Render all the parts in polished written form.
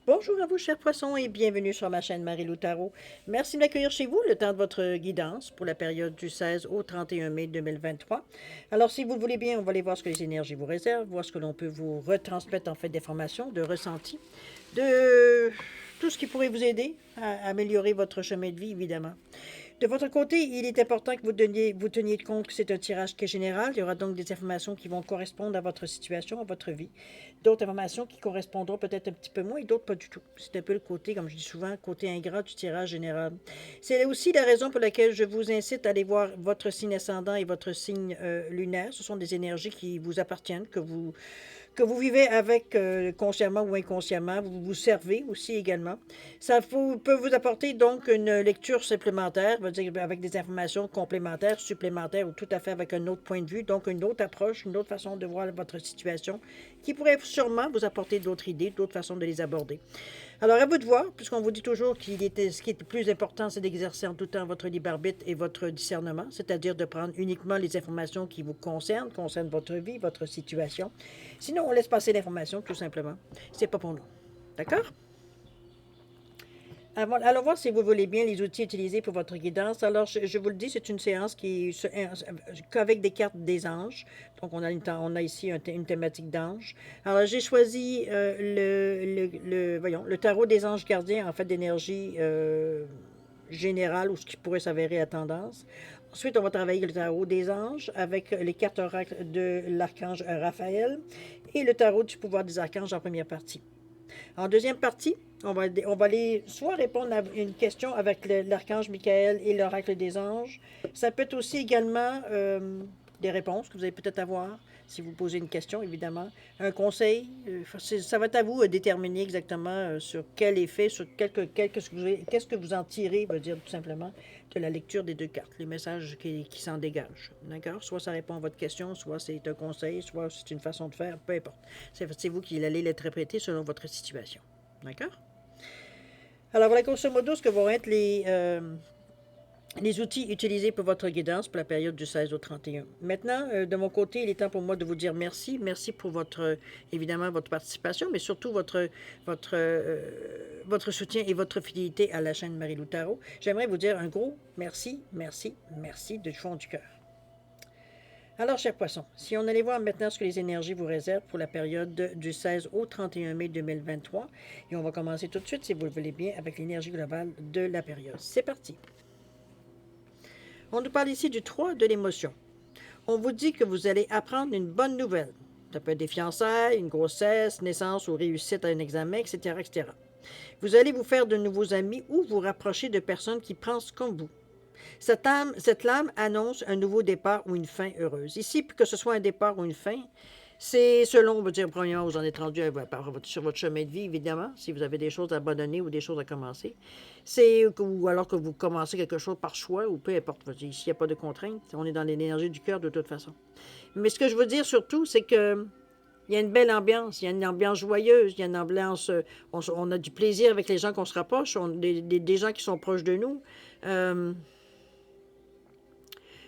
Bonjour à vous, chers poissons, et bienvenue sur ma chaîne Marie-Lou Tarot. Merci de m'accueillir chez vous le temps de votre guidance pour la période du 16 au 31 mai 2023. Alors, si vous le voulez bien, on va aller voir ce que les énergies vous réservent, voir ce que l'on peut vous retransmettre en fait d'informations, de ressentis, de tout ce qui pourrait vous aider à améliorer votre chemin de vie, évidemment. De votre côté, il est important que vous teniez compte que c'est un tirage qui est général. Il y aura donc des informations qui vont correspondre à votre situation, à votre vie. D'autres informations qui correspondront peut-être un petit peu moins et d'autres pas du tout. C'est un peu le côté, comme je dis souvent, côté ingrat du tirage général. C'est aussi la raison pour laquelle je vous incite à aller voir votre signe ascendant et votre signe lunaire. Ce sont des énergies qui vous appartiennent, que vous vivez avec consciemment ou inconsciemment, vous vous servez aussi également. Peut vous apporter donc une lecture supplémentaire, veut dire avec des informations complémentaires, supplémentaires ou tout à fait avec un autre point de vue, donc une autre approche, une autre façon de voir votre situation qui pourrait sûrement vous apporter d'autres idées, d'autres façons de les aborder. Alors, à vous de voir, puisqu'on vous dit toujours ce qui est le plus important, c'est d'exercer en tout temps votre libre arbitre et votre discernement, c'est-à-dire de prendre uniquement les informations qui vous concernent votre vie, votre situation. Sinon, on laisse passer l'information, tout simplement. C'est pas pour nous. D'accord? Allons voir si vous voulez bien les outils utilisés pour votre guidance. Alors, je vous le dis, c'est une séance qu'avec des cartes des anges. Donc, on a ici une thématique d'ange. Alors, j'ai choisi le tarot des anges gardiens, en fait, d'énergie générale ou ce qui pourrait s'avérer à tendance. Ensuite, on va travailler le tarot des anges avec les cartes oracles de l'archange Raphaël et le tarot du pouvoir des archanges en première partie. En deuxième partie, on va aller soit répondre à une question avec l'archange Michael et l'oracle des anges. Ça peut être aussi également des réponses que vous allez peut-être avoir si vous posez une question, évidemment. Un conseil, ça va être à vous de déterminer exactement sur quel effet, qu'est-ce que vous en tirez, veut dire tout simplement, de la lecture des deux cartes, les messages qui s'en dégagent. D'accord? Soit ça répond à votre question, soit c'est un conseil, soit c'est une façon de faire, peu importe. C'est vous qui allez l'interpréter selon votre situation. D'accord? Alors voilà grosso modo ce que vont être les outils utilisés pour votre guidance pour la période du 16 au 31. Maintenant, de mon côté, il est temps pour moi de vous dire merci. Merci pour évidemment, votre participation, mais surtout votre soutien et votre fidélité à la chaîne Marie-Lou Tarot. J'aimerais vous dire un gros merci, merci, merci du fond du cœur. Alors, chers poissons, si on allait voir maintenant ce que les énergies vous réservent pour la période du 16 au 31 mai 2023, et on va commencer tout de suite, si vous le voulez bien, avec l'énergie globale de la période. C'est parti. On nous parle ici du 3 de l'émotion. On vous dit que vous allez apprendre une bonne nouvelle. Ça peut être des fiançailles, une grossesse, naissance ou réussite à un examen, etc., etc. Vous allez vous faire de nouveaux amis ou vous rapprocher de personnes qui pensent comme vous. Cette lame annonce un nouveau départ ou une fin heureuse. Ici, que ce soit un départ ou une fin, c'est selon, on va dire, premièrement, vous en êtes rendu sur votre chemin de vie, évidemment, si vous avez des choses à abandonner ou des choses à commencer. Ou alors que vous commencez quelque chose par choix, ou peu importe. S'il n'y a pas de contrainte, on est dans l'énergie du cœur de toute façon. Mais ce que je veux dire surtout, c'est que il y a une belle ambiance, il y a une ambiance joyeuse, il y a une ambiance, on a du plaisir avec les gens qu'on se rapproche, des gens qui sont proches de nous.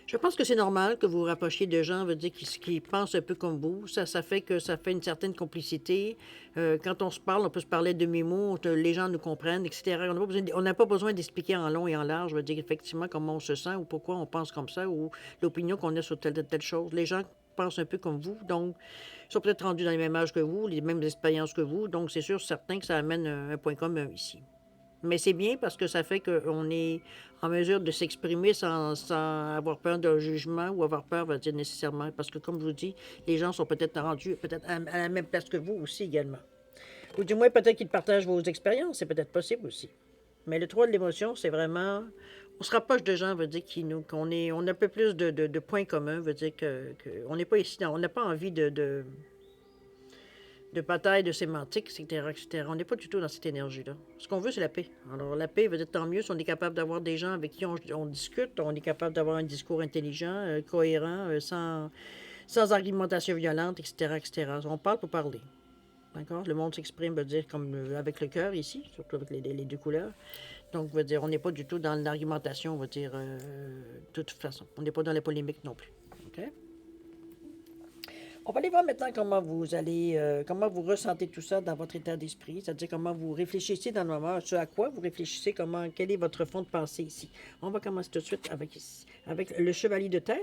Je pense que c'est normal que vous vous rapprochiez de gens, veut dire, qui pensent un peu comme vous. Ça fait que ça fait une certaine complicité. Quand on se parle, on peut se parler de demi-mots, les gens nous comprennent, etc. On n'a pas besoin d'expliquer en long et en large, veut dire effectivement comment on se sent ou pourquoi on pense comme ça ou l'opinion qu'on a sur telle chose. Les gens pensent un peu comme vous, donc ils sont peut-être rendus dans les mêmes âges que vous, les mêmes expériences que vous, donc c'est sûr, certain que ça amène un point commun ici. Mais c'est bien parce que ça fait qu'on est en mesure de s'exprimer sans avoir peur d'un jugement ou avoir peur, va dire nécessairement. Parce que, comme je vous dis, les gens sont peut-être rendus à la même place que vous aussi également. Ou du moins, peut-être qu'ils partagent vos expériences. C'est peut-être possible aussi. Mais le 3 de l'émotion, c'est vraiment. On se rapproche de gens, veut dire qu'on a un peu plus de points communs, veut dire on n'est pas ici, on n'a pas envie de bataille, de sémantique, etc., etc. On n'est pas du tout dans cette énergie-là. Ce qu'on veut, c'est la paix. Alors, la paix veut dire tant mieux si on est capable d'avoir des gens avec qui on discute, on est capable d'avoir un discours intelligent, cohérent, sans argumentation violente, etc., etc. On parle pour parler. D'accord? Le monde s'exprime, veut dire, comme avec le cœur ici, surtout avec les deux couleurs. Donc, veut dire, on n'est pas du tout dans l'argumentation, on va dire, de toute façon. On n'est pas dans la polémique non plus. OK? On va aller voir maintenant comment vous allez, comment vous ressentez tout ça dans votre état d'esprit, c'est-à-dire comment vous réfléchissez dans le moment, ce à quoi vous réfléchissez, comment, quel est votre fond de pensée ici. On va commencer tout de suite avec le chevalier de terre.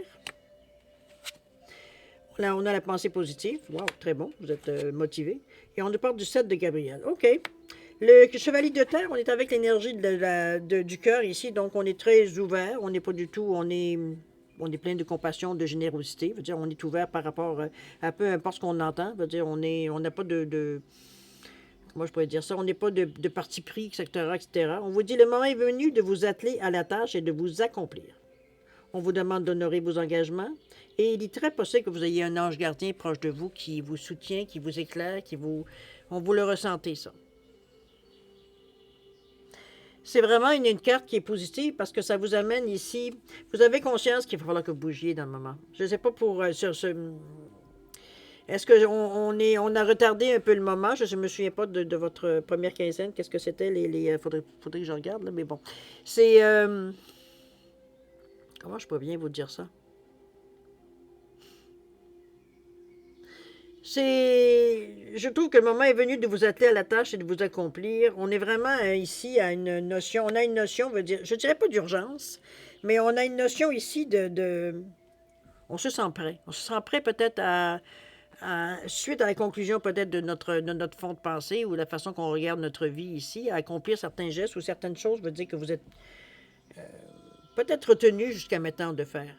Là, on a la pensée positive. Wow, très bon, vous êtes motivé. Et on nous parle du 7 de Gabriel. OK. Le chevalier de terre, on est avec l'énergie du cœur ici, donc on est très ouvert, on n'est pas du tout, on est plein de compassion, de générosité, veut dire on est ouvert par rapport à peu importe ce qu'on entend, veut dire on n'a pas comment je pourrais dire ça, on n'est pas de parti pris, etc., etc. On vous dit le moment est venu de vous atteler à la tâche et de vous accomplir. On vous demande d'honorer vos engagements et il est très possible que vous ayez un ange gardien proche de vous qui vous soutient, qui vous éclaire, on vous le ressentez ça. C'est vraiment une carte qui est positive parce que ça vous amène ici. Vous avez conscience qu'il va falloir que vous bougiez dans le moment. Je ne sais pas pour sur ce. Est-ce qu'on on a retardé un peu le moment? Je ne me souviens pas de votre première quinzaine. Qu'est-ce que c'était? Faudrait que je regarde, là, mais bon. C'est. Comment je peux bien vous dire ça? Je trouve que le moment est venu de vous atteler à la tâche et de vous accomplir. On est vraiment ici à une notion, on a une notion, veut dire, je dirais pas d'urgence, mais on a une notion ici on se sent prêt. On se sent prêt peut-être suite à la conclusion peut-être de notre fond de pensée ou la façon qu'on regarde notre vie ici, à accomplir certains gestes ou certaines choses, veut dire que vous êtes peut-être retenu jusqu'à maintenant de faire.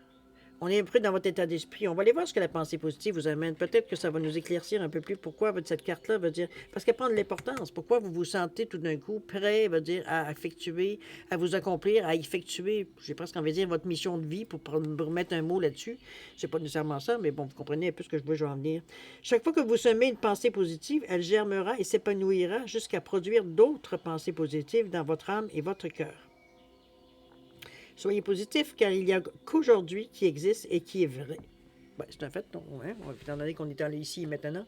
On est pris dans votre état d'esprit. On va aller voir ce que la pensée positive vous amène. Peut-être que ça va nous éclaircir un peu plus pourquoi cette carte-là veut dire. Parce qu'elle prend de l'importance. Pourquoi vous vous sentez tout d'un coup prêt, veut dire, à effectuer, à vous accomplir, à effectuer, j'ai presque envie de dire, votre mission de vie pour remettre un mot là-dessus. C'est pas nécessairement ça, mais bon, vous comprenez un peu ce que je veux en venir. Chaque fois que vous semez une pensée positive, elle germera et s'épanouira jusqu'à produire d'autres pensées positives dans votre âme et votre cœur. Soyez positif, car il n'y a qu'aujourd'hui qui existe et qui est vrai. Ben, c'est un fait, étant donné qu'on est allé ici et maintenant.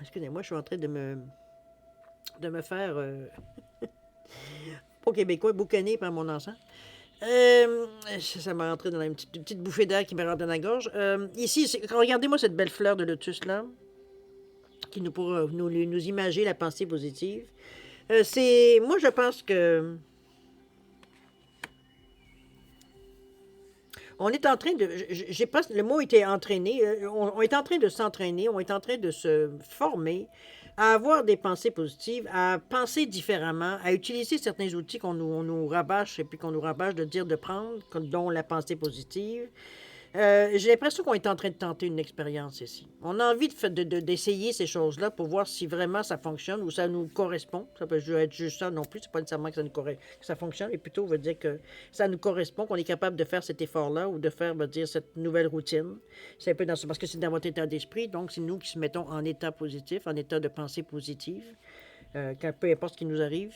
Excusez-moi, je suis en train de me faire, pas québécois, boucaner par mon encens. Ça m'a rentré dans une petite bouffée d'air qui me rentre dans la gorge. Ici, regardez-moi cette belle fleur de lotus-là, qui pourra nous imager la pensée positive. Moi, je pense que on est en train de. J'ai pas. Le mot était entraîné. On est en train de s'entraîner. On est en train de se former à avoir des pensées positives, à penser différemment, à utiliser certains outils on nous rabâche et puis qu'on nous rabâche de dire de prendre, dont la pensée positive. J'ai l'impression qu'on est en train de tenter une expérience ici. On a envie d'essayer ces choses-là pour voir si vraiment ça fonctionne ou ça nous correspond. Ça peut être juste ça non plus. C'est pas nécessairement que ça fonctionne, mais plutôt veut dire que ça nous correspond, qu'on est capable de faire cet effort-là ou de faire, veut dire, cette nouvelle routine. C'est un peu parce que c'est dans votre état d'esprit, donc c'est nous qui se mettons en état positif, en état de pensée positive. Peu importe ce qui nous arrive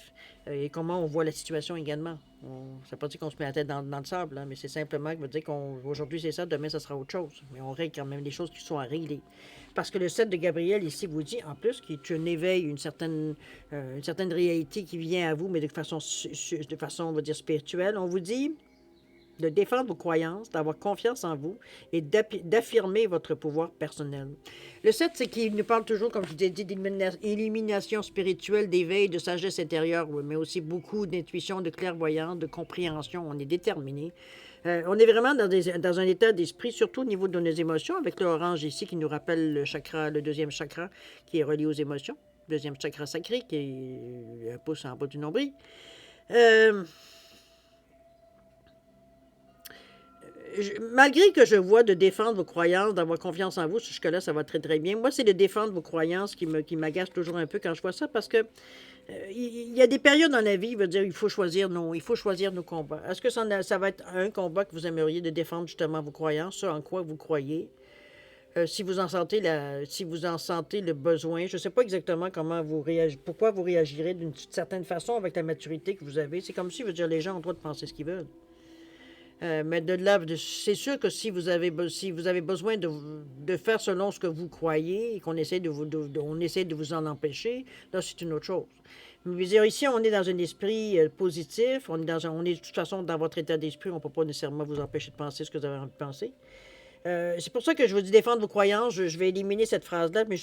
et comment on voit la situation également. Ça ne veut pas dire qu'on se met la tête dans le sable, mais c'est simplement que veut dire qu'aujourd'hui c'est ça, demain ça sera autre chose. Mais on règle quand même les choses qui sont à régler. Parce que le 7 de Gabriel ici vous dit en plus qu'il est un éveil, une certaine réalité qui vient à vous, mais de façon on va dire spirituelle. On vous dit de défendre vos croyances, d'avoir confiance en vous et d'affirmer votre pouvoir personnel. Le 7, c'est qu'il nous parle toujours, comme je vous ai dit, d'élimination spirituelle, d'éveil, de sagesse intérieure, mais aussi beaucoup d'intuition, de clairvoyance, de compréhension. On est déterminé. On est vraiment dans un état d'esprit, surtout au niveau de nos émotions, avec l'orange ici qui nous rappelle le deuxième chakra qui est relié aux émotions, le deuxième chakra sacré qui est un pouce en bas du nombril. Malgré que je vois de défendre vos croyances, d'avoir confiance en vous, jusque-là, ça va très, très bien. Moi, c'est de défendre vos croyances qui m'agace toujours un peu quand je vois ça, parce que il y a des périodes dans la vie, il veut dire il faut choisir nos combats. Est-ce que ça va être un combat que vous aimeriez de défendre justement vos croyances, ce en quoi vous croyez? Si vous en sentez le besoin, je ne sais pas exactement pourquoi vous réagirez d'une certaine façon avec la maturité que vous avez. C'est comme si, veut dire, les gens ont le droit de penser ce qu'ils veulent. Mais de là, c'est sûr que si vous avez besoin de faire selon ce que vous croyez et qu'on essaie on essaie de vous en empêcher, là, c'est une autre chose. Mais dire, ici, on est dans un esprit positif, on est de toute façon dans votre état d'esprit, on ne peut pas nécessairement vous empêcher de penser ce que vous avez envie de penser. C'est pour ça que je vous dis défendre vos croyances. Je vais éliminer cette phrase-là, mais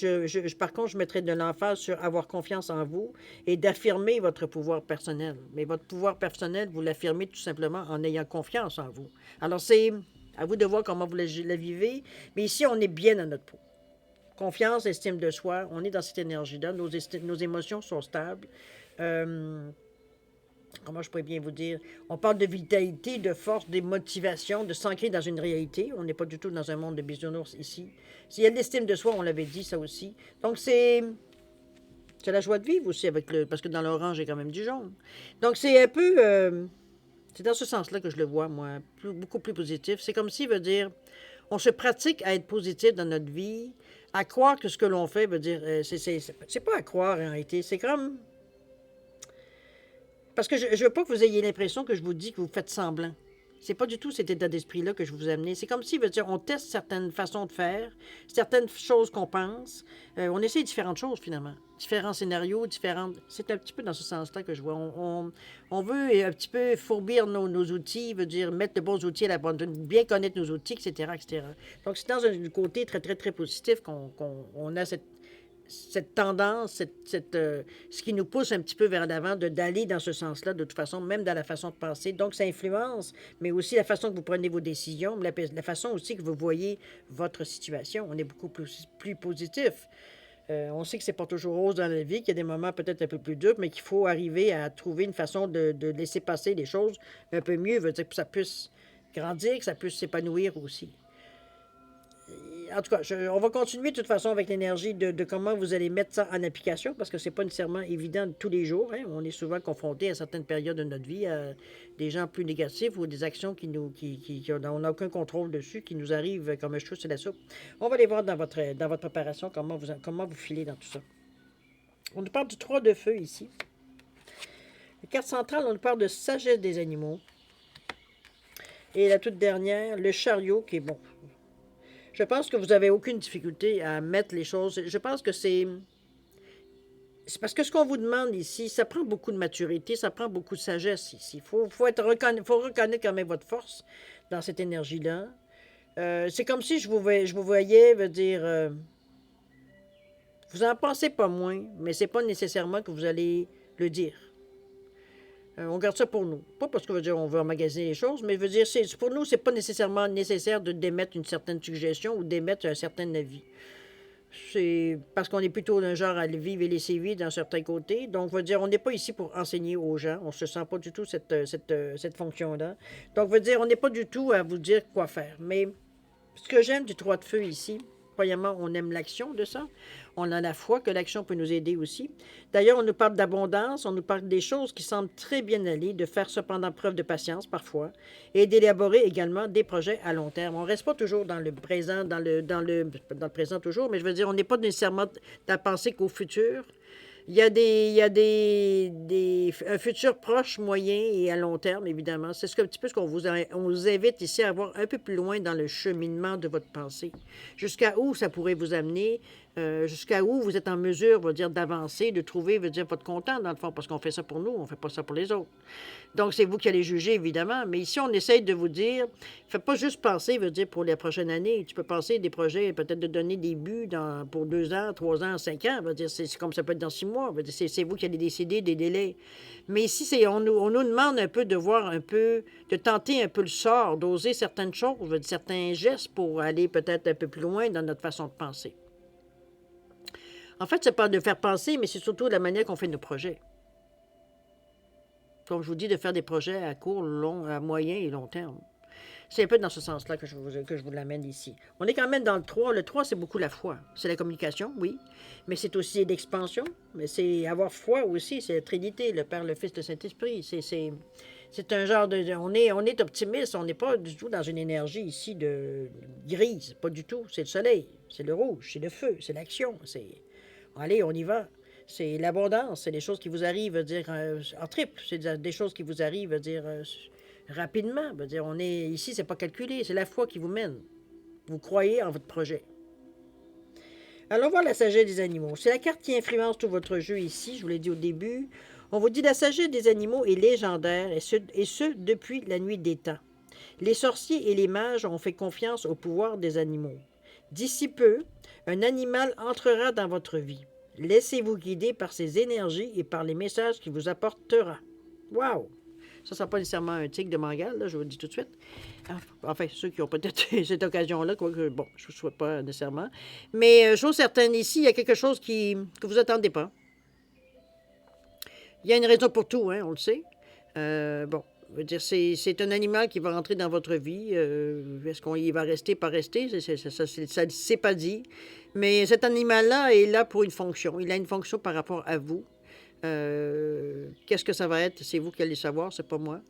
par contre, je mettrai de l'emphase sur avoir confiance en vous et d'affirmer votre pouvoir personnel. Mais votre pouvoir personnel, vous l'affirmez tout simplement en ayant confiance en vous. Alors, c'est à vous de voir comment vous la vivez, mais ici, on est bien dans notre peau. Confiance, estime de soi, on est dans cette énergie-là, nos émotions sont stables. Comment je pourrais bien vous dire? On parle de vitalité, de force, de motivation, de s'ancrer dans une réalité. On n'est pas du tout dans un monde de bisounours ici. S'il y a de l'estime de soi, on l'avait dit, ça aussi. Donc, c'est la joie de vivre aussi, parce que dans l'orange, il y a quand même du jaune. Donc, c'est un peu... c'est dans ce sens-là que je le vois, moi, beaucoup plus positif. C'est comme s'il veut dire, on se pratique à être positif dans notre vie, à croire que ce que l'on fait veut dire... c'est pas à croire, en réalité. C'est comme... Parce que je ne veux pas que vous ayez l'impression que je vous dis que vous faites semblant. C'est pas du tout cet état d'esprit-là que je vous ai amené. C'est comme si, veut dire, on teste certaines façons de faire, certaines choses qu'on pense. On essaie différentes choses, finalement. Différents scénarios, différentes... C'est un petit peu dans ce sens-là que je vois. On veut un petit peu fourbir nos outils, veut dire mettre de bons outils à la bonne... bien connaître nos outils, etc., etc. Donc, c'est dans un côté très, très, très positif qu'on a cette tendance, ce qui nous pousse un petit peu vers l'avant, d'aller dans ce sens-là, de toute façon, même dans la façon de penser. Donc, ça influence, mais aussi la façon que vous prenez vos décisions, la façon aussi que vous voyez votre situation. On est beaucoup plus positif. On sait que c'est pas toujours rose dans la vie, qu'il y a des moments peut-être un peu plus durs, mais qu'il faut arriver à trouver une façon de laisser passer les choses un peu mieux, veut dire que ça puisse grandir, que ça puisse s'épanouir aussi. En tout cas, on va continuer de toute façon avec l'énergie de comment vous allez mettre ça en application, parce que c'est pas nécessairement évident tous les jours. Hein. On est souvent confronté à certaines périodes de notre vie à des gens plus négatifs ou des actions on n'a aucun contrôle dessus, qui nous arrivent comme un cheveu sur la soupe. On va aller voir dans votre préparation comment vous filez dans tout ça. On nous parle du 3 de feu ici. La carte centrale, on nous parle de sagesse des animaux. Et la toute dernière, le chariot, qui est bon. Je pense que vous n'avez aucune difficulté à mettre les choses. Je pense que c'est parce que ce qu'on vous demande ici, ça prend beaucoup de maturité, ça prend beaucoup de sagesse ici. Il faut reconnaître quand même votre force dans cette énergie-là. C'est comme si je vous voyais, veut dire, vous en pensez pas moins, mais c'est pas nécessairement que vous allez le dire. On garde ça pour nous. Pas parce qu'on veut dire on veut emmagasiner les choses, mais veut dire pour nous, c'est pas nécessairement nécessaire de d'émettre une certaine suggestion ou d'émettre un certain avis. C'est parce qu'on est plutôt d'un genre à le vivre et laisser vivre d'un certain côté. Donc, veut dire on n'est pas ici pour enseigner aux gens. On ne se sent pas du tout cette fonction-là. Donc, veut dire on n'est pas du tout à vous dire quoi faire. Mais ce que j'aime du 3 de feu ici, premièrement, on aime l'action de ça. On a la foi que l'action peut nous aider aussi. D'ailleurs, on nous parle d'abondance, on nous parle des choses qui semblent très bien aller, de faire cependant preuve de patience parfois, et d'élaborer également des projets à long terme. On ne reste pas toujours dans le présent, dans le présent toujours, mais je veux dire, on n'est pas nécessairement à penser qu'au futur. Il y a un futur proche, moyen et à long terme, évidemment. C'est un petit peu ce on vous invite ici à voir un peu plus loin dans le cheminement de votre pensée. Jusqu'à où ça pourrait vous amener, jusqu'à où vous êtes en mesure, veut dire, d'avancer, de trouver, veut dire, votre content, dans le fond, parce qu'on fait ça pour nous, on ne fait pas ça pour les autres. Donc, c'est vous qui allez juger, évidemment. Mais ici, on essaye de vous dire, faites pas juste penser, veut dire, pour la prochaine année. Tu peux penser des projets, peut-être de donner des buts pour 2 ans, 3 ans, 5 ans. Veut dire, c'est comme ça peut être dans 6 mois. Veut dire, c'est vous qui allez décider des délais. Mais ici, on nous demande un peu de voir un peu, de tenter un peu le sort, d'oser certaines choses, veut dire, certains gestes pour aller peut-être un peu plus loin dans notre façon de penser. En fait, c'est pas de faire penser, mais c'est surtout la manière qu'on fait nos projets. Comme je vous dis, de faire des projets à court, long, à moyen et long terme. C'est un peu dans ce sens-là que je vous l'amène ici. On est quand même dans le 3. Le 3, c'est beaucoup la foi. C'est la communication, oui, mais c'est aussi l'expansion. Mais c'est avoir foi aussi, c'est la Trinité, le Père, le Fils, le Saint-Esprit. C'est un genre de... On est optimiste, on n'est pas du tout dans une énergie ici de grise, pas du tout. C'est le soleil, c'est le rouge, c'est le feu, c'est l'action. Allez, on y va. C'est l'abondance, c'est les choses qui vous arrivent, dire, en triple. C'est des choses qui vous arrivent, dire, rapidement. Dire, on est ici, c'est pas calculé, c'est la foi qui vous mène. Vous croyez en votre projet. Allons voir la sagesse des animaux. C'est la carte qui influence tout votre jeu ici, je vous l'ai dit au début. On vous dit la sagesse des animaux est légendaire, et ce depuis la nuit des temps. Les sorciers et les mages ont fait confiance au pouvoir des animaux. D'ici peu, un animal entrera dans votre vie. Laissez-vous guider par ses énergies et par les messages qu'il vous apportera. Wow! Ça ne sera pas nécessairement un tigre de Bengale, là, je vous le dis tout de suite. Enfin, ceux qui ont peut-être cette occasion-là, quoique, bon, je ne le souhaite pas nécessairement. Mais chose certaine, ici, il y a quelque chose que vous attendez pas. Il y a une raison pour tout, hein, on le sait. Bon, je veux dire, c'est un animal qui va rentrer dans votre vie. Est-ce qu'il va rester, pas rester? Ça c'est pas dit. Mais cet animal-là est là pour une fonction. Il a une fonction par rapport à vous. Qu'est-ce que ça va être? C'est vous qui allez savoir, c'est pas moi.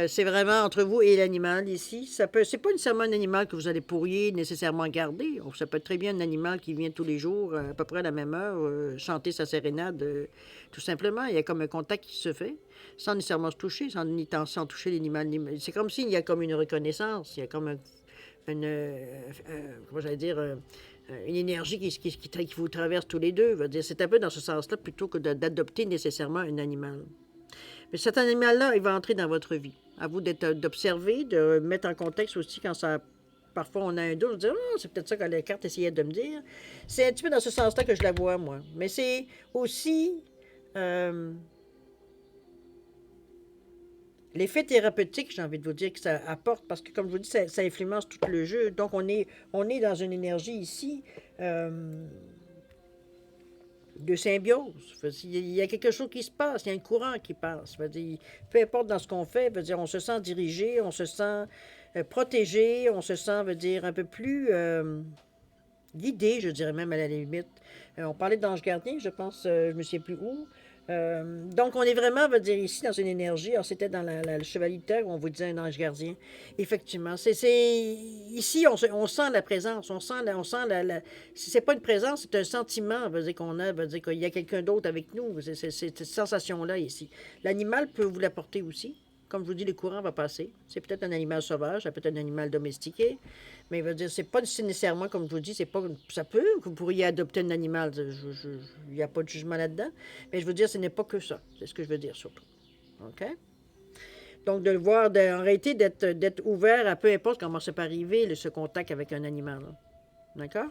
C'est vraiment entre vous et l'animal ici. C'est pas nécessairement un animal que vous pourriez nécessairement garder. Ça peut être très bien un animal qui vient tous les jours, à peu près à la même heure, chanter sa sérénade, tout simplement. Il y a comme un contact qui se fait, sans nécessairement se toucher, sans toucher l'animal. C'est comme s'il y a comme une reconnaissance, il y a comme comment j'allais dire, une énergie qui vous traverse tous les deux. C'est un peu dans ce sens-là, plutôt que d'adopter nécessairement un animal. Mais cet animal-là, il va entrer dans votre vie. À vous d'observer, de mettre en contexte aussi quand ça. Parfois, on a un doute, on se dit, oh, c'est peut-être ça que la carte essayait de me dire. C'est un petit peu dans ce sens-là que je la vois, moi. Mais c'est aussi l'effet thérapeutique, j'ai envie de vous dire, que ça apporte, parce que, comme je vous dis, ça influence tout le jeu. Donc, on est dans une énergie ici. De symbiose. Il y a quelque chose qui se passe, il y a un courant qui passe. Peu importe dans ce qu'on fait, on se sent dirigé, on se sent protégé, on se sent un peu plus guidé, je dirais même à la limite. On parlait d'ange gardien, je pense, je me souviens plus où. Donc, on est vraiment, ici, dans une énergie. Alors, c'était dans le Chevalier de Terre où on vous disait un ange gardien. Effectivement. Ici, on sent la présence. On sent c'est pas une présence, c'est un sentiment, qu'on a, qu'il y a quelqu'un d'autre avec nous. C'est cette sensation-là, ici. L'animal peut vous l'apporter aussi. Comme je vous dis, le courant va passer. C'est peut-être un animal sauvage, ça peut être un animal domestiqué. Mais c'est pas nécessairement, comme je vous dis, c'est pas. Ça peut que vous pourriez adopter un animal. Il n'y a pas de jugement là-dedans. Mais je veux dire, ce n'est pas que ça. C'est ce que je veux dire surtout. OK? Donc, de le voir, en réalité, d'être ouvert à peu importe comment ça peut arriver, ce contact avec un animal. D'accord?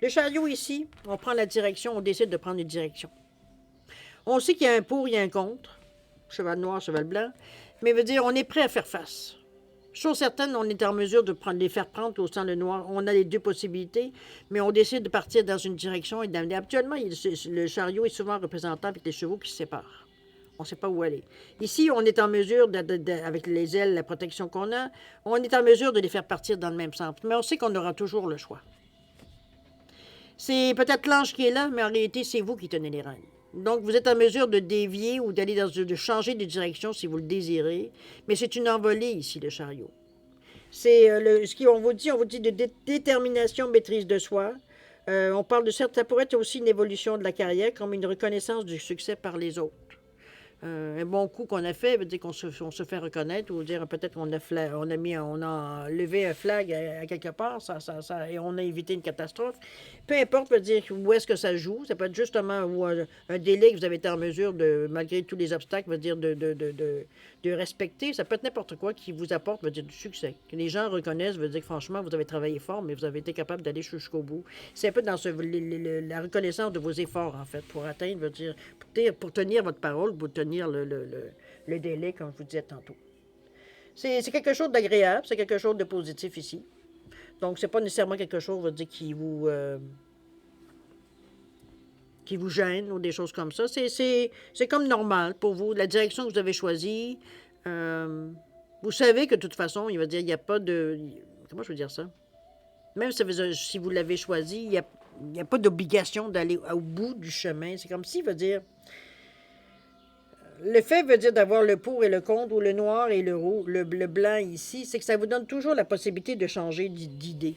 Le chariot ici, on prend la direction, on décide de prendre une direction. On sait qu'il y a un pour, il y a un contre. Cheval noir, cheval blanc. Mais on est prêt à faire face. Chose certaine, on est en mesure de les faire prendre au sang le noir. On a les deux possibilités, mais on décide de partir dans une direction et d'amener. Actuellement, le chariot est souvent représentant avec les chevaux qui se séparent. On ne sait pas où aller. Ici, on est en mesure, avec les ailes, la protection qu'on a, on est en mesure de les faire partir dans le même sens. Mais on sait qu'on aura toujours le choix. C'est peut-être l'ange qui est là, mais en réalité, c'est vous qui tenez les rênes. Donc, vous êtes en mesure de dévier ou de changer de direction si vous le désirez, mais c'est une envolée ici, le chariot. C'est ce qu'on vous dit, de détermination, maîtrise de soi. On parle de ça pourrait être aussi une évolution de la carrière, comme une reconnaissance du succès par les autres. Un bon coup qu'on a fait veut dire qu'on se fait reconnaître, ou dire peut-être qu'on a levé un flag à quelque part, et on a évité une catastrophe. Peu importe, veut dire où est-ce que ça joue. Ça peut être justement un délai que vous avez été en mesure de, malgré tous les obstacles, veut dire de respecter. Ça peut être n'importe quoi qui vous apporte, veut dire du succès. Que les gens reconnaissent, veut dire que franchement, vous avez travaillé fort, mais vous avez été capable d'aller jusqu'au bout. C'est un peu dans la reconnaissance de vos efforts, en fait, pour atteindre, veut dire, pour tenir votre parole, pour tenir le délai, comme je vous disais tantôt. C'est quelque chose d'agréable, c'est quelque chose de positif ici. Donc, c'est pas nécessairement quelque chose, veut dire, qui vous gêne ou des choses comme ça. C'est comme normal pour vous. La direction que vous avez choisie, vous savez que de toute façon, il va dire, il n'y a pas de. Comment je veux dire ça? Même si vous l'avez choisi, il n'y a pas d'obligation d'aller au bout du chemin. C'est comme s'il veut dire. Le fait veut dire d'avoir le pour et le contre, ou le noir et le blanc ici, c'est que ça vous donne toujours la possibilité de changer d'idée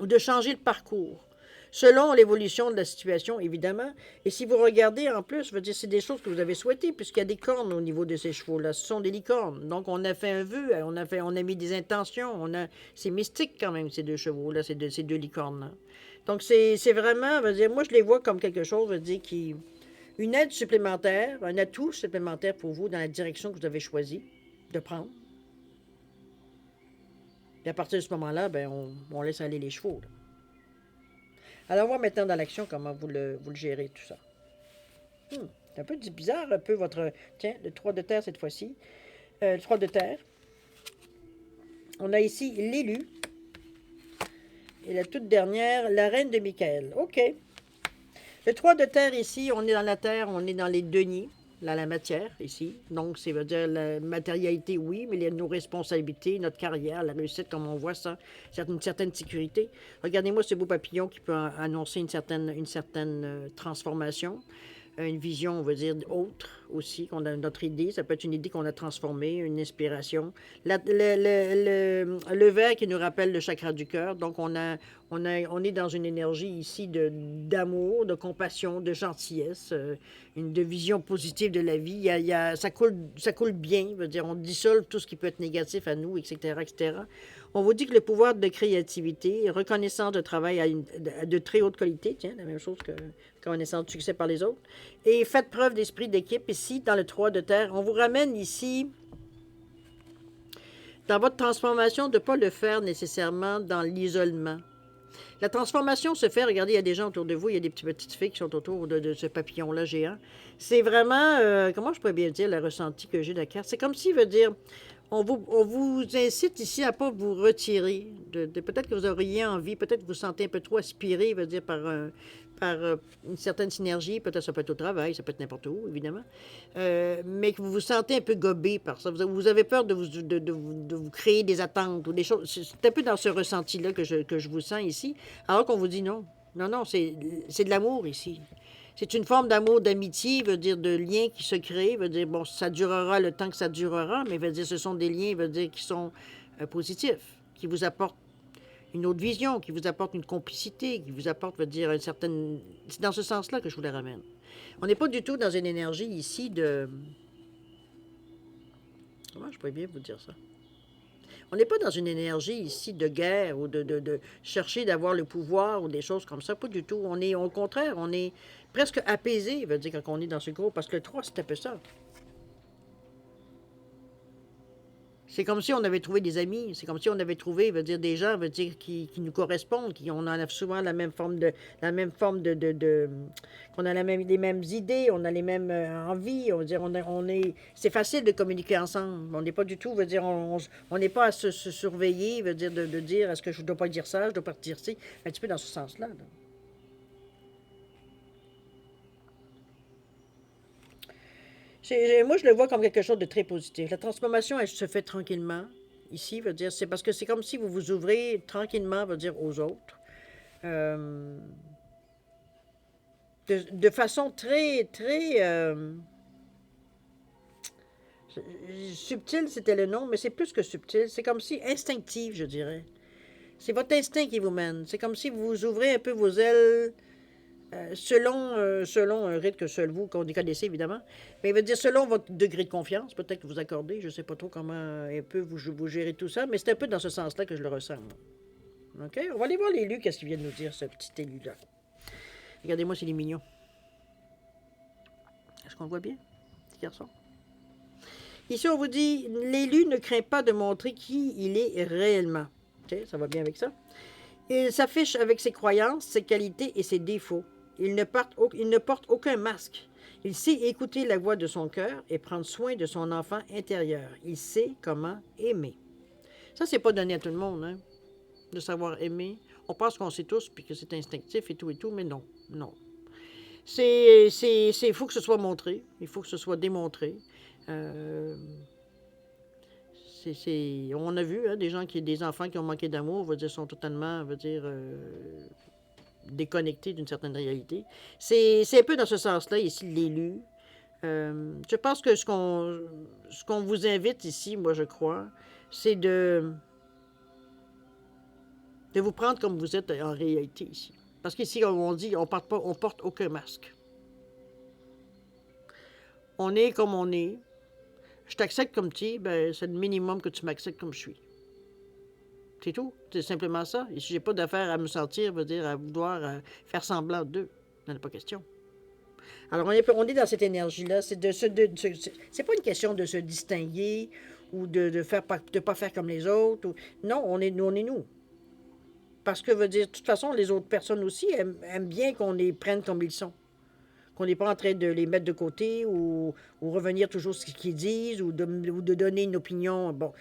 ou de changer le parcours, selon l'évolution de la situation, évidemment. Et si vous regardez en plus, veut dire c'est des choses que vous avez souhaitées, puisqu'il y a des cornes au niveau de ces chevaux-là. Ce sont des licornes. Donc, on a fait un vœu, on a mis des intentions. C'est mystique quand même, ces deux chevaux-là, ces deux licornes-là. Donc, c'est vraiment, veut dire, moi, je les vois comme quelque chose, veut dire, une aide supplémentaire, un atout supplémentaire pour vous dans la direction que vous avez choisi de prendre. Et à partir de ce moment-là, ben, on laisse aller les chevaux. Là. Alors, on va maintenant dans l'action comment vous le gérez, tout ça. C'est un peu bizarre, un peu votre... Tiens, le 3 de terre cette fois-ci. Le 3 de terre. On a ici l'élu. Et la toute dernière, la reine de Michael. OK. Le 3 de terre ici, on est dans la terre, on est dans les deniers, dans la matière ici. Donc, ça veut dire la matérialité, oui, mais nos responsabilités, notre carrière, la réussite, comme on voit ça, une certaine sécurité. Regardez-moi ce beau papillon qui peut annoncer une certaine transformation. Une vision, on va dire, autre aussi, qu'on a notre idée. Ça peut être une idée qu'on a transformée, une inspiration. Le vert qui nous rappelle le chakra du cœur. Donc, on est dans une énergie ici d'amour, de compassion, de gentillesse, de vision positive de la vie. Ça coule bien. Veut dire, on dissolve tout ce qui peut être négatif à nous, etc., etc. On vous dit que le pouvoir de créativité, reconnaissance de travail de très haute qualité, tiens, la même chose que reconnaissance de succès par les autres, et faites preuve d'esprit d'équipe ici, dans le 3 de terre. On vous ramène ici, dans votre transformation, de ne pas le faire nécessairement dans l'isolement. La transformation se fait, regardez, il y a des gens autour de vous, il y a des petites filles qui sont autour de ce papillon-là géant. C'est vraiment, comment je pourrais bien dire, le ressenti que j'ai de la carte. C'est comme s'il veut dire, on vous incite ici à ne pas vous retirer. Peut-être que vous auriez envie, peut-être que vous vous sentez un peu trop aspiré, veut dire, par une certaine synergie. Peut-être ça peut être au travail, ça peut être n'importe où, évidemment. Mais que vous vous sentez un peu gobé par ça. Vous avez peur de vous créer des attentes ou des choses. C'est un peu dans ce ressenti-là que je vous sens ici. Alors qu'on vous dit non. Non, non, c'est de l'amour ici. C'est une forme d'amour, d'amitié, veut dire de lien qui se crée, veut dire, bon, ça durera le temps que ça durera, mais veut dire, ce sont des liens, veut dire, qui sont positifs, qui vous apportent une autre vision, qui vous apportent une complicité, qui vous apportent, veut dire, une certaine... C'est dans ce sens-là que je vous la ramène. On n'est pas du tout dans une énergie ici de... Comment je pourrais bien vous dire ça? On n'est pas dans une énergie ici de guerre ou de chercher d'avoir le pouvoir ou des choses comme ça. Pas du tout. On est, au contraire, on est presque apaisé, veut dire, quand on est dans ce groupe, parce que le 3, c'est un peu ça. C'est comme si on avait trouvé des amis, c'est comme si on avait trouvé, veut dire, des gens, veut dire, qui nous correspondent, qui on a souvent qu'on a les mêmes idées, on a les mêmes envies, on veut dire, c'est facile de communiquer ensemble. On n'est pas du tout, veut dire, on n'est pas à se surveiller, veut dire, de dire, est-ce que je ne dois pas dire ça, je dois pas dire ci, un petit peu dans ce sens-là. Là. Moi, je le vois comme quelque chose de très positif. La transformation, elle se fait tranquillement. Ici, veut dire, c'est parce que c'est comme si vous vous ouvrez tranquillement, veut dire, aux autres. Euh, de façon très, très subtile, c'était le nom, mais c'est plus que subtil. C'est comme si instinctif, je dirais. C'est votre instinct qui vous mène. C'est comme si vous ouvrez un peu vos ailes selon un rythme que seul vous connaissez, évidemment. Mais il veut dire selon votre degré de confiance, peut-être que vous accordez. Je ne sais pas trop comment un peu vous gérez tout ça, mais c'est un peu dans ce sens-là que je le ressens. Moi. OK? On va aller voir l'élu, qu'est-ce qu'il vient de nous dire, ce petit élu-là. Regardez-moi s'il est mignon. Est-ce qu'on le voit bien, petit garçon? Ici, on vous dit, l'élu ne craint pas de montrer qui il est réellement. OK? Ça va bien avec ça? Il s'affiche avec ses croyances, ses qualités et ses défauts. Il ne porte aucun masque. Il sait écouter la voix de son cœur et prendre soin de son enfant intérieur. Il sait comment aimer. Ça, c'est pas donné à tout le monde, hein, de savoir aimer. On pense qu'on sait tous, puis que c'est instinctif et tout, mais non, non. Il faut que ce soit montré, il faut que ce soit démontré. On a vu hein, des enfants qui ont manqué d'amour, veut dire, sont totalement, veut dire, déconnectés d'une certaine réalité. C'est un peu dans ce sens-là, ici, l'élu. Je pense que ce qu'on vous invite ici, moi, je crois, c'est de vous prendre comme vous êtes en réalité ici. Parce qu'ici, on dit, on porte aucun masque. On est comme on est. Je t'accepte comme tu es, ben, c'est le minimum que tu m'acceptes comme je suis. C'est tout. C'est simplement ça. Et si j'ai pas d'affaire à me sentir, veut dire, à vouloir faire semblant d'eux. Il n'en a pas question. Alors, on est dans cette énergie-là. C'est pas une question de se distinguer ou de pas faire comme les autres. Non, on est nous. Parce que, veut dire, de toute façon, les autres personnes aussi aiment bien qu'on les prenne comme ils sont. Qu'on n'est pas en train de les mettre de côté ou revenir toujours sur ce qu'ils disent ou de donner une opinion. Bon,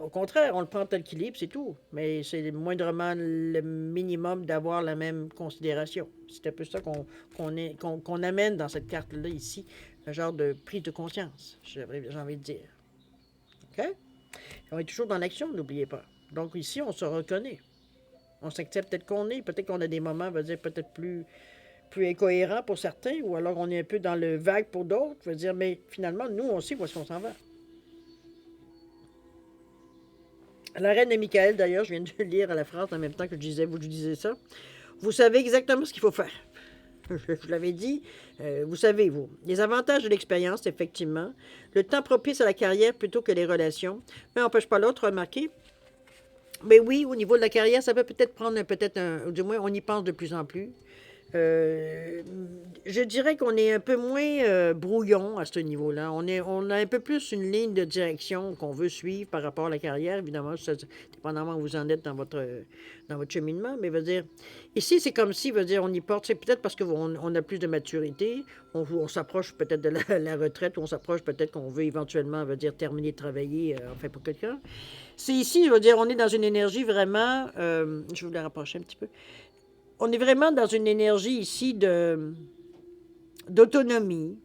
au contraire, on le prend tel qu'il est, puis c'est tout. Mais c'est moindrement le minimum d'avoir la même considération. C'est un peu ça qu'on amène dans cette carte-là ici, un genre de prise de conscience, j'ai envie de dire. OK? On est toujours dans l'action, n'oubliez pas. Donc ici, on se reconnaît. On s'accepte peut-être qu'on est, peut-être qu'on a des moments, on va dire, peut-être plus incohérents pour certains, ou alors on est un peu dans le vague pour d'autres. Je veux dire, mais finalement, nous, on sait où est-ce qu'on s'en va. La reine de Michael, d'ailleurs, je viens de lire la phrase en même temps que vous disais ça. Vous savez exactement ce qu'il faut faire. Je l'avais dit, vous savez, vous. Les avantages de l'expérience, effectivement. Le temps propice à la carrière plutôt que les relations. Mais on n'empêche pas l'autre, remarquez. Mais oui, au niveau de la carrière, ça peut peut-être prendre du moins, on y pense de plus en plus. Euh, je dirais qu'on est un peu moins brouillon à ce niveau-là. On a un peu plus une ligne de direction qu'on veut suivre par rapport à la carrière, évidemment, dépendamment où vous en êtes dans votre cheminement. Mais veut dire, ici, c'est comme si, veut dire, on y porte, c'est peut-être parce qu'on a plus de maturité, on s'approche peut-être de la retraite, ou on s'approche peut-être qu'on veut éventuellement, veut dire, terminer de travailler, enfin, pour quelqu'un. C'est ici, je veux dire, on est dans une énergie vraiment, je vais vous la rapprocher un petit peu. On est vraiment dans une énergie ici d'autonomie.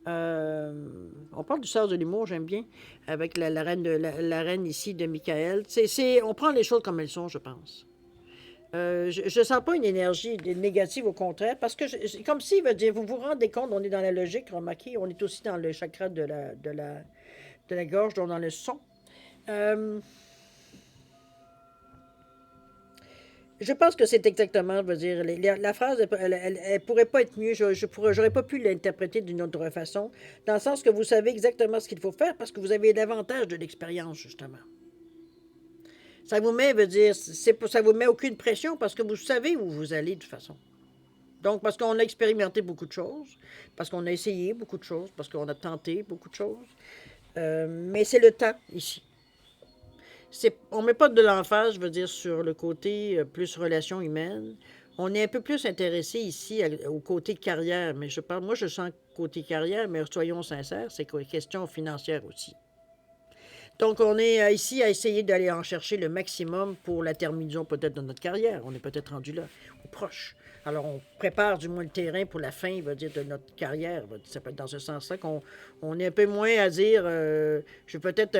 On parle du sens de l'humour, j'aime bien, avec la reine ici de Michael. On prend les choses comme elles sont, je pense. Je ne sens pas une énergie négative, au contraire, parce que c'est comme si, veut dire, vous vous rendez compte, on est dans la logique, remarquez, on est aussi dans le chakra de la gorge, donc dans le son. Euh, Je pense que c'est exactement, je veux dire, la phrase, elle pourrait pas être mieux, j'aurais pas pu l'interpréter d'une autre façon, dans le sens que vous savez exactement ce qu'il faut faire parce que vous avez l'avantage de l'expérience, justement. Ça vous met, veut dire, ça vous met aucune pression parce que vous savez où vous allez de toute façon. Donc, parce qu'on a expérimenté beaucoup de choses, parce qu'on a essayé beaucoup de choses, parce qu'on a tenté beaucoup de choses. Mais c'est le temps ici. On ne met pas de l'emphase, je veux dire, sur le côté plus relation humaine. On est un peu plus intéressé ici au côté carrière, mais moi je sens côté carrière, mais soyons sincères, c'est question financière aussi. Donc on est ici à essayer d'aller en chercher le maximum pour la terminaison peut-être de notre carrière. On est peut-être rendu là, ou proche. Alors on prépare du moins le terrain pour la fin, va dire, de notre carrière. Ça peut être dans ce sens-là qu'on est un peu moins à dire, je vais peut-être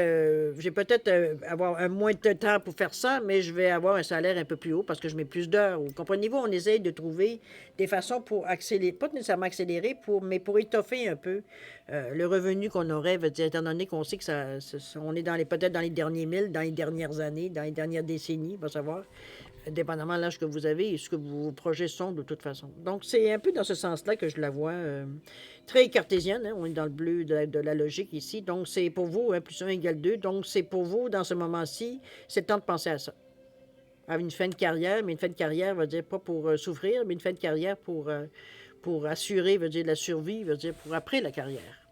avoir un moins de temps pour faire ça, mais je vais avoir un salaire un peu plus haut parce que je mets plus d'heures. Comprenez-vous, on essaye de trouver des façons pour accélérer, pas nécessairement accélérer, mais pour étoffer un peu le revenu qu'on aurait, veut dire, étant donné qu'on sait que on est peut-être dans les derniers milles, dans les dernières années, dans les dernières décennies, on va savoir, dépendamment de l'âge que vous avez et ce que vos projets sont de toute façon. Donc, c'est un peu dans ce sens-là que je la vois très cartésienne. Hein, on est dans le bleu de la logique ici. Donc, c'est pour vous, 1 plus 1 égale 2. Donc, c'est pour vous, dans ce moment-ci, c'est le temps de penser à ça. À une fin de carrière, mais une fin de carrière, veut dire pas pour souffrir, mais une fin de carrière pour assurer, veut dire la survie, veut dire pour après la carrière.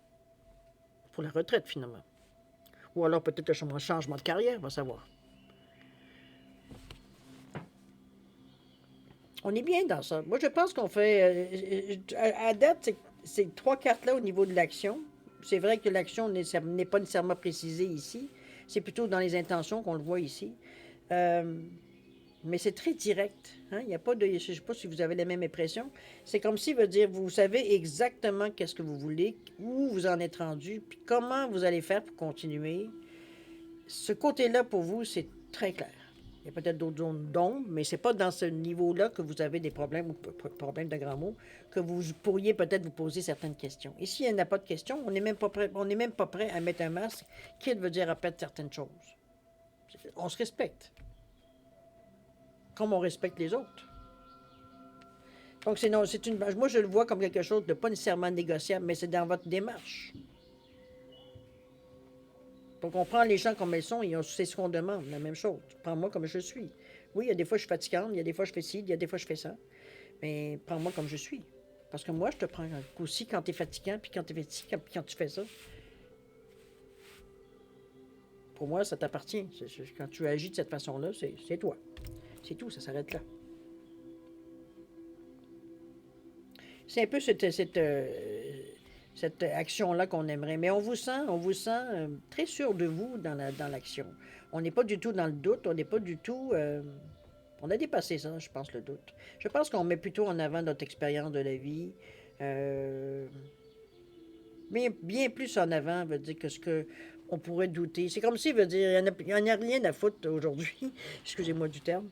Pour la retraite, finalement. Ou alors peut-être un changement de carrière, on va savoir. On est bien dans ça. Moi, je pense qu'on fait. À date, ces trois cartes-là au niveau de l'action. C'est vrai que l'action n'est pas nécessairement précisée ici. C'est plutôt dans les intentions qu'on le voit ici. Euh, mais c'est très direct. Hein? Il y a pas de. Je ne sais pas si vous avez la même impression. C'est comme si veut dire vous savez exactement qu'est-ce que vous voulez, où vous en êtes rendu, puis comment vous allez faire pour continuer. Ce côté-là, pour vous, c'est très clair. Il y a peut-être d'autres zones d'ombre, mais c'est pas dans ce niveau-là que vous avez des problèmes, ou problèmes de grands mots, que vous pourriez peut-être vous poser certaines questions. Ici, il n'y a pas de questions. On n'est même pas prêt, à mettre un masque qui veut dire répète certaines choses. On se respecte, comme on respecte les autres. Donc, moi, je le vois comme quelque chose de pas nécessairement négociable, mais c'est dans votre démarche. Donc, on prend les gens comme elles sont et c'est ce qu'on demande, la même chose. Prends-moi comme je suis. Oui, il y a des fois, je suis fatigante, il y a des fois, je fais ci, il y a des fois, je fais ça. Mais prends-moi comme je suis. Parce que moi, je te prends aussi quand tu es fatigant, puis quand tu fais ci, quand tu fais ça. Pour moi, ça t'appartient. Quand tu agis de cette façon-là, c'est toi. C'est tout, ça s'arrête là. C'est un peu cette action-là qu'on aimerait. Mais on vous sent très sûr de vous dans l'action. On n'est pas du tout dans le doute, on n'est pas du tout... on a dépassé ça, je pense, le doute. Je pense qu'on met plutôt en avant notre expérience de la vie. Euh, bien plus en avant, veut dire que ce que on pourrait douter. C'est comme si, veut dire, il n'y en a rien à foutre aujourd'hui. Excusez-moi du terme.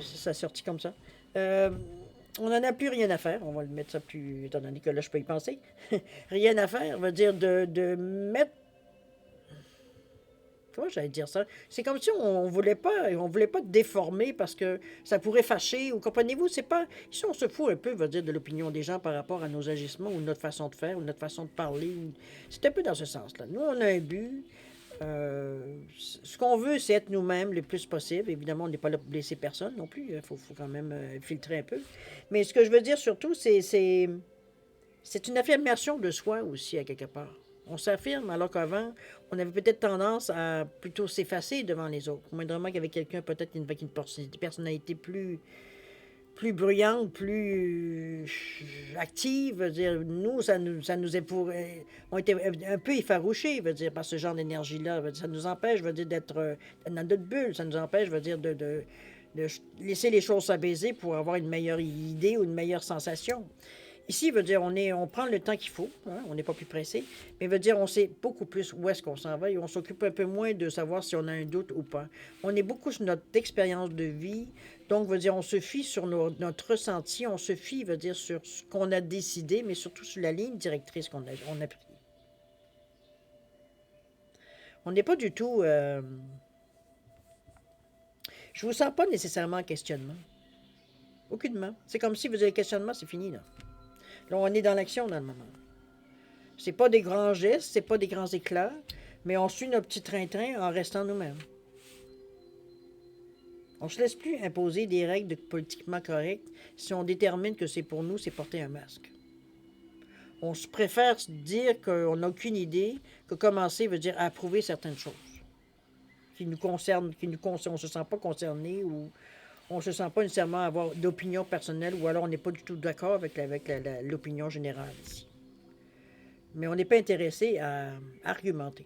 Ça sorti comme ça. Euh, on n'en a plus rien à faire. On va le mettre ça plus, étant donné que là, je peux y penser. Rien à faire, veut dire de mettre. Comment j'allais dire ça? C'est comme si on voulait pas déformer parce que ça pourrait fâcher, ou comprenez-vous, c'est pas. Ici, on se fout un peu, veut dire, de l'opinion des gens par rapport à nos agissements ou notre façon de faire ou notre façon de parler. C'est un peu dans ce sens-là. Nous, on a un but. Ce qu'on veut, c'est être nous-mêmes le plus possible. Évidemment, on n'est pas là pour blesser personne non plus. Il faut quand même filtrer un peu. Mais ce que je veux dire surtout, c'est une affirmation de soi aussi, à quelque part. On s'affirme, alors qu'avant, on avait peut-être tendance à plutôt s'effacer devant les autres. Au moindrement qu'il y avait quelqu'un peut-être avec une personnalité plus bruyante, plus active, veut dire, nous, ça nous est pour, on était un peu effarouchés, veut dire, par ce genre d'énergie-là. Veut dire, ça nous empêche, veut dire, d'être dans notre bulle. Ça nous empêche, veut dire, de laisser les choses s'abaiser pour avoir une meilleure idée ou une meilleure sensation. Ici, veut dire, on prend le temps qu'il faut, hein, on n'est pas plus pressé, mais veut dire, on sait beaucoup plus où est-ce qu'on s'en va et on s'occupe un peu moins de savoir si on a un doute ou pas. On est beaucoup sur notre expérience de vie, donc, veut dire, on se fie sur notre ressenti, on se fie, veut dire, sur ce qu'on a décidé, mais surtout sur la ligne directrice on a pris. On n'est pas du tout... je vous sens pas nécessairement en questionnement. Aucunement. C'est comme si vous avez questionnement, c'est fini, là. Là, on est dans l'action dans le moment. C'est pas des grands gestes, c'est pas des grands éclats, mais on suit notre petit train-train en restant nous-mêmes. On ne se laisse plus imposer des règles politiquement correctes si on détermine que c'est pour nous, c'est porter un masque. On se préfère dire qu'on n'a aucune idée que commencer veut dire approuver certaines choses qui nous concernent, on ne se sent pas concerné ou on ne se sent pas nécessairement avoir d'opinion personnelle ou alors on n'est pas du tout d'accord avec l'opinion générale ici. Mais on n'est pas intéressé à argumenter.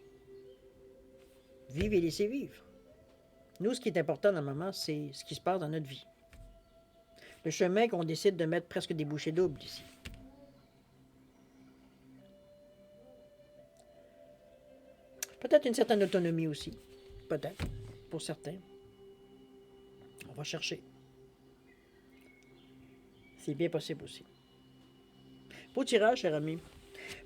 Vivre et laisser vivre. Nous, ce qui est important dans le moment, c'est ce qui se passe dans notre vie. Le chemin qu'on décide de mettre presque des bouchées doubles ici. Peut-être une certaine autonomie aussi. Peut-être, pour certains. On va chercher. C'est bien possible aussi. Beau tirage, cher ami.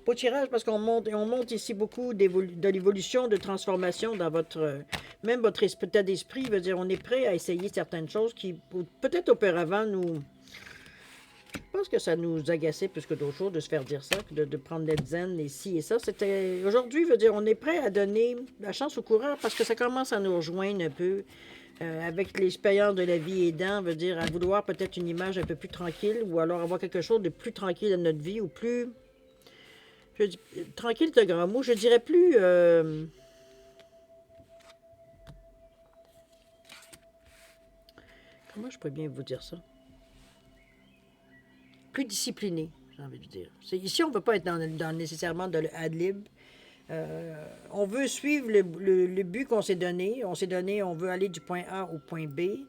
Beau tirage parce qu'on monte ici beaucoup de l'évolution, de transformation dans même votre état d'esprit. Veut dire, on est prêt à essayer certaines choses qui, peut-être auparavant, je pense que ça nous agaçait plus que d'autres choses de se faire dire ça, de prendre les zen et ci et ça. Aujourd'hui, veut dire, on est prêt à donner la chance au coureur parce que ça commence à nous rejoindre un peu. Avec l'expérience de la vie aidant, veut dire à vouloir peut-être une image un peu plus tranquille ou alors avoir quelque chose de plus tranquille dans notre vie ou plus... tranquille, c'est un grand mot. Je dirais plus... comment je pourrais bien vous dire ça? Plus discipliné, j'ai envie de dire. Ici, on ne peut pas être dans nécessairement de l'ad-lib. On veut suivre le but qu'on s'est donné. On s'est donné, on veut aller du point A au point B.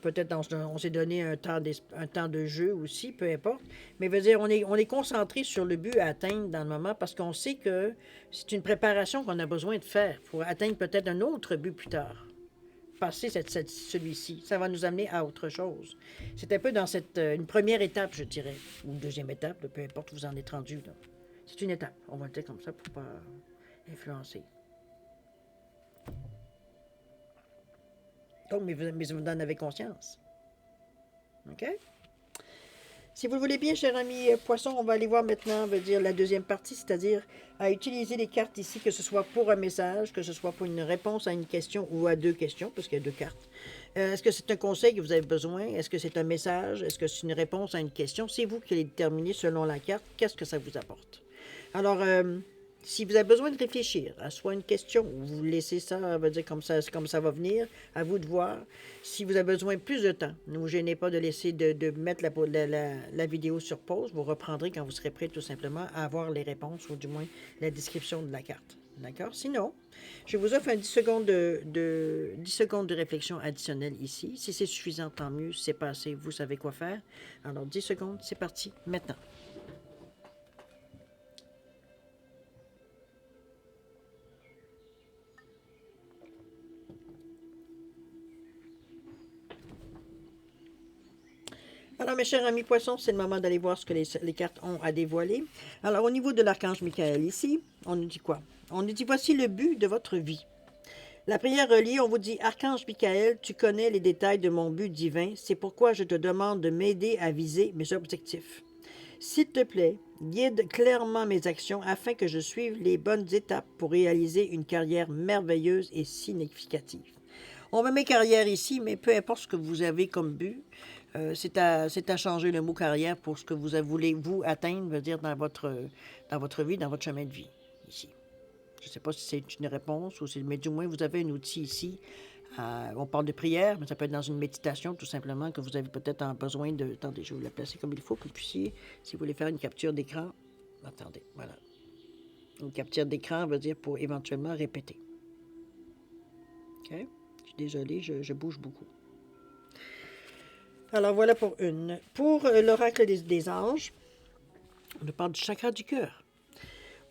Peut-être on s'est donné un temps de jeu aussi, peu importe. Mais veut dire, on est concentré sur le but à atteindre dans le moment parce qu'on sait que c'est une préparation qu'on a besoin de faire pour atteindre peut-être un autre but plus tard. Passer celui-ci. Ça va nous amener à autre chose. C'est un peu dans une première étape, je dirais, ou une deuxième étape, peu importe où vous en êtes rendu. Là. C'est une étape. On va le dire comme ça pour ne pas influencer. Donc, mais vous en avez conscience. OK? Si vous le voulez bien, cher ami Poisson, on va aller voir maintenant, veut dire la deuxième partie, c'est-à-dire à utiliser les cartes ici, que ce soit pour un message, que ce soit pour une réponse à une question ou à deux questions, parce qu'il y a deux cartes. Est-ce que c'est un conseil que vous avez besoin? Est-ce que c'est un message? Est-ce que c'est une réponse à une question? C'est vous qui allez déterminer selon la carte qu'est-ce que ça vous apporte. Alors, Si vous avez besoin de réfléchir à soit une question ou vous laissez ça, on va dire comme ça va venir, à vous de voir. Si vous avez besoin de plus de temps, ne vous gênez pas de laisser de mettre la vidéo sur pause. Vous reprendrez quand vous serez prêt tout simplement à avoir les réponses ou du moins la description de la carte. D'accord? Sinon, je vous offre un 10 secondes 10 secondes de réflexion additionnelle ici. Si c'est suffisant, tant mieux. Si c'est pas assez, vous savez quoi faire. Alors, 10 secondes, c'est parti maintenant. Alors, mes chers amis poissons, c'est le moment d'aller voir ce que les cartes ont à dévoiler. Alors, au niveau de l'archange Michael ici, on nous dit quoi? On nous dit, voici le but de votre vie. La prière relie, on vous dit, Archange Michael, tu connais les détails de mon but divin, c'est pourquoi je te demande de m'aider à viser mes objectifs. S'il te plaît, guide clairement mes actions afin que je suive les bonnes étapes pour réaliser une carrière merveilleuse et significative. On met mes carrières ici, mais peu importe ce que vous avez comme but, c'est à changer le mot carrière pour ce que vous voulez vous atteindre, veut dire dans votre vie, dans votre chemin de vie, ici. Je ne sais pas si c'est une réponse, mais du moins vous avez un outil ici. On parle de prière, mais ça peut être dans une méditation, tout simplement, que vous avez peut-être besoin de... Attendez, je vais vous la placer comme il faut, que vous puissiez, si vous voulez faire une capture d'écran. Attendez, voilà. Une capture d'écran veut dire pour éventuellement répéter. OK? Je suis désolée, je bouge beaucoup. Alors, voilà pour une. Pour l'oracle des anges, on parle du chakra du cœur.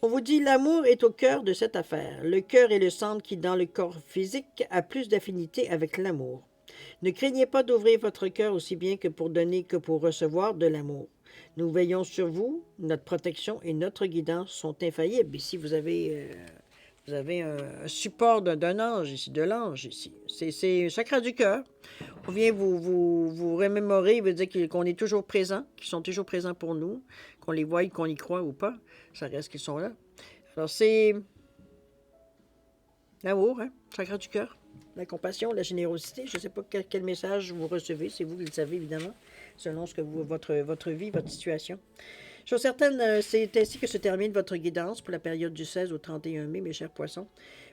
On vous dit, l'amour est au cœur de cette affaire. Le cœur est le centre qui, dans le corps physique, a plus d'affinité avec l'amour. Ne craignez pas d'ouvrir votre cœur aussi bien que pour donner que pour recevoir de l'amour. Nous veillons sur vous, notre protection et notre guidance sont infaillibles. Ici, vous avez un support d'un ange ici, de l'ange ici. C'est chakra du cœur. On vient vous remémorer, veut dire qu'on est toujours présent, qu'ils sont toujours présents pour nous, qu'on les voie, qu'on y croit ou pas, ça reste qu'ils sont là. Alors c'est l'amour, hein, chakra du cœur, la compassion, la générosité. Je ne sais pas quel message vous recevez, c'est vous qui le savez évidemment, selon ce que votre vie, votre situation. Chose certaine, c'est ainsi que se termine votre guidance pour la période du 16 au 31 mai, mes chers poissons.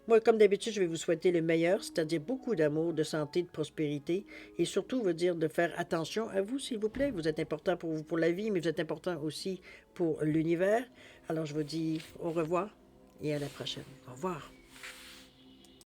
Moi, comme d'habitude, je vais vous souhaiter le meilleur, c'est-à-dire beaucoup d'amour, de santé, de prospérité, et surtout, vous dire de faire attention à vous, s'il vous plaît. Vous êtes important pour vous, pour la vie, mais vous êtes important aussi pour l'univers. Alors, je vous dis au revoir et à la prochaine. Au revoir.